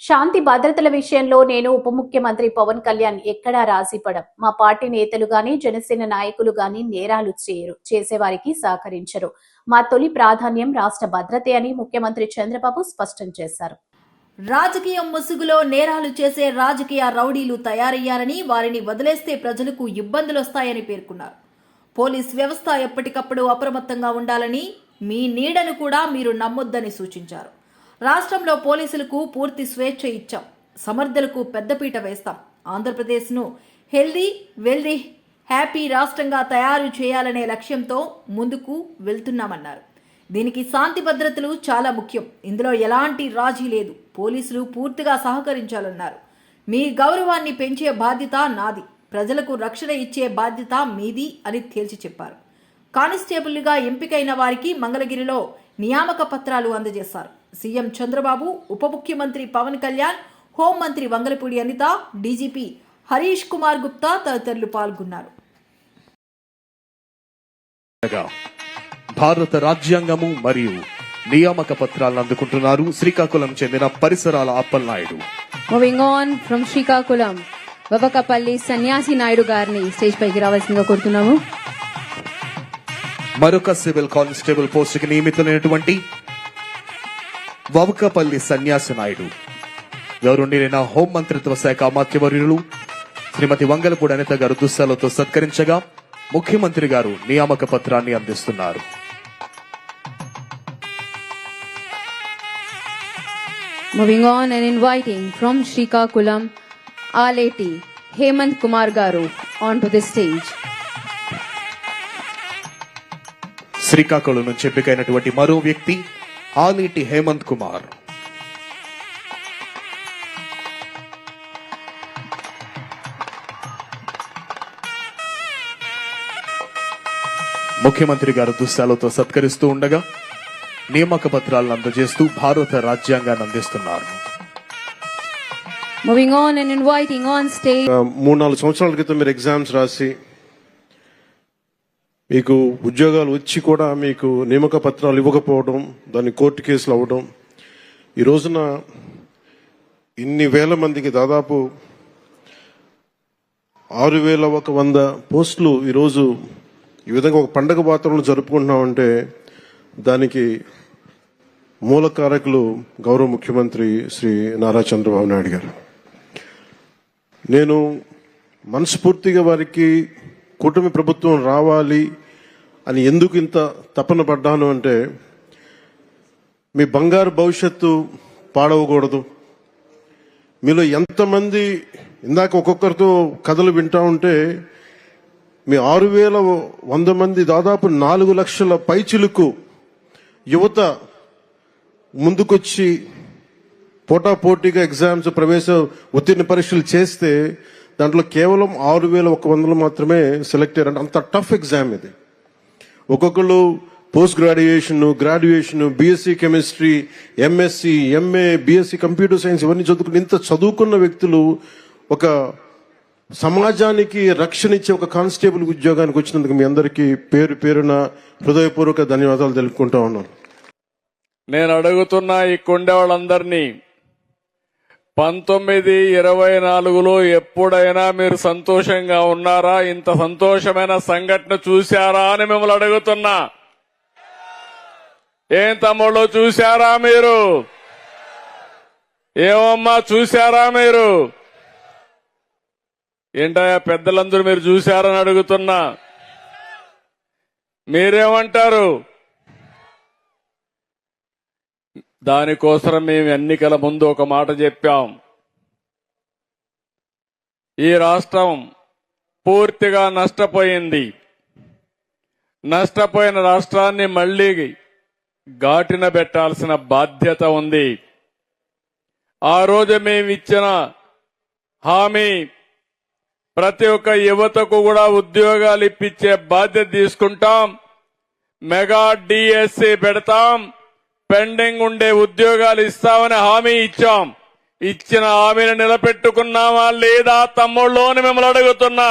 శాంతి భద్రతల విషయంలో నేను ఉప ముఖ్యమంత్రి పవన్ కళ్యాణ్ ఎక్కడా రాసిపడం. మా పార్టీ నేతలు గాని జనసేన నాయకులు గాని నేరాలు చేయరు, చేసేవారికి సహకరించరు. మా తొలి ప్రాధాన్యం రాష్ట్ర భద్రతే అని ముఖ్యమంత్రి చంద్రబాబు స్పష్టం చేశారు. రాజకీయం ముసుగులో నేరాలు చేసే రాజకీయ రౌడీలు తయారయ్యారని, వారిని వదిలేస్తే ప్రజలకు ఇబ్బందులొస్తాయని పేర్కొన్నారు. పోలీస్ వ్యవస్థ ఎప్పటికప్పుడు అప్రమత్తంగా ఉండాలని, మీ నీడను కూడా మీరు నమ్మొద్దని సూచించారు. రాష్ట్రంలో పోలీసులకు పూర్తి స్వేచ్ఛ ఇచ్చాం, సమర్థులకు పెద్దపీట వేస్తాం. ఆంధ్రప్రదేశ్ను హెల్దీ, వెల్దీ, హ్యాపీ రాష్ట్రంగా తయారు చేయాలనే లక్ష్యంతో ముందుకు వెళ్తున్నామన్నారు. దీనికి శాంతి భద్రతలు చాలా ముఖ్యం, ఇందులో ఎలాంటి రాజీ లేదు. పోలీసులు పూర్తిగా సహకరించాలన్నారు. మీ గౌరవాన్ని పెంచే బాధ్యత నాది, ప్రజలకు రక్షణ ఇచ్చే బాధ్యత మీది అని తేల్చి చెప్పారు. కానిస్టేబుల్గా ఎంపికైన వారికి మంగళగిరిలో నియామక పత్రాలు అందజేశారు. సీఎం చంద్రబాబు, ఉప ముఖ్యమంత్రి పవన్ కళ్యాణ్, హోంమంత్రి వంగలపూడి అనిత, డీజీపీ హరీష్ కుమార్ గుప్తా తదితరులు పాల్గొన్నారు. భారత రాజ్యాంగము మరియు నియామక పత్రాలను అందుకుంటున్నారు శ్రీకాకుళం చెందిన పరిసరాల Appalanaidu. Moving on from Srikakulam, Vavakapalli Sanyasi Naidu గారిని స్టేజ్ పైకి రావాల్సిందిగా కోరుతున్నాము. మరొక సివిల్ కానిస్టేబుల్ పోస్టుకి నియమితులైనటువంటి వవకపల్లి సన్యాసి నాయుడు గౌరవనీయులైన హోంమంత్రిత్వ శాఖ మంత్రివర్యులు శ్రీమతి వంగలపూడి అనిత గారు దుశ్శాలతో సత్కరించగా ముఖ్యమంత్రి గారు నియామక పత్రాన్ని అందిస్తున్నారు. Moving on and inviting from Srikakulam Aleti Hemant Kumar garu on to the stage. Srikakulam నుంచి ఎంపికైనటువంటి మరో వ్యక్తి ఆలేటి హేమంత్ కుమార్. ముఖ్యమంత్రి గారు దుశ్శాలతో సత్కరిస్తూ ఉండగా నియామక పత్రాలను అందజేస్తూ భారత రాజ్యాంగాన్ని అందిస్తున్నారు. Moving on and inviting on stage. 3-4 సంవత్సరాల క్రితం మీరు ఎగ్జామ్స్ రాసి మీకు ఉద్యోగాలు వచ్చి కూడా మీకు నియామక పత్రాలు ఇవ్వకపోవడం, దాన్ని కోర్టు కేసులు అవ్వడం, ఈ రోజున ఇన్ని వేల మందికి దాదాపు 6,100 పోస్టులు ఈరోజు ఈ విధంగా ఒక పండగ వాతావరణంలో జరుపుకుంటున్నామంటే దానికి మూల కారకులు గౌరవ ముఖ్యమంత్రి శ్రీ నారా చంద్రబాబు నాయుడు గారు. నేను మనస్ఫూర్తిగా వారికి కూటమి ప్రభుత్వం రావాలి అని ఎందుకు ఇంత తపన పడ్డాను అంటే, మీ బంగారు భవిష్యత్తు పాడవకూడదు. మీలో ఎంతమంది ఇందాక ఒక్కొక్కరితో కథలు వింటా ఉంటే మీ 6,100 మంది దాదాపు 4 లక్షల పైచిలుకు యువత ముందుకొచ్చి పోటాపోటీగా ఎగ్జామ్స్ ప్రవేశ ఉత్తీర్ణ పరీక్షలు చేస్తే దాంట్లో కేవలం 6,100 మాత్రమే సెలెక్ట్ అయ్యారంటే అంత టఫ్ ఎగ్జామ్ ఇది. ఒక్కొక్కళ్ళు post graduation, BSc chemistry, MSc, MA, BSc computer science ఇవన్నీ చదువుకుని ఇంత చదువుకున్న వ్యక్తులు ఒక సమాజానికి రక్షణ ఇచ్చే ఒక కానిస్టేబుల్ ఉద్యోగానికి వచ్చినందుకు మీ అందరికీ పేరు పేరున హృదయపూర్వక ధన్యవాదాలు తెలుపుకుంటా ఉన్నాను. నేను అడుగుతున్నా ఈ కొండే వాళ్ళందరినీ, 1924లో ఎప్పుడైనా మీరు సంతోషంగా ఉన్నారా? ఇంత సంతోషమైన సంఘటన చూశారా అని మిమ్మల్ని అడుగుతున్నా. ఏం తమ్ముళ్ళు చూశారా మీరు? ఏమమ్మా చూశారా మీరు? ఏంటయ్యా పెద్దలందరూ మీరు చూశారని అడుగుతున్నా. మీరేమంటారు? దానికోసం మేము ఎన్నికల ముందు ఒక మాట చెప్పాం. ఈ రాష్ట్రం పూర్తిగా నష్టపోయింది. నష్టపోయిన రాష్ట్రాన్ని మళ్లీ ఘాటిన పెట్టాల్సిన బాధ్యత ఉంది. ఆ రోజు మేము ఇచ్చిన హామీ ప్రతి ఒక్క యువతకు కూడా ఉద్యోగాలు ఇప్పించే బాధ్యత తీసుకుంటాం. మెగా డిఎస్సి పెడతాం, పెండింగ్ ఉండే ఉద్యోగాలు ఇస్తామని హామీ ఇచ్చాం. ఇచ్చిన హామీని నిలబెట్టుకున్నామా లేదా తమ్ముళ్ళు అని మిమ్మల్ని అడుగుతున్నా.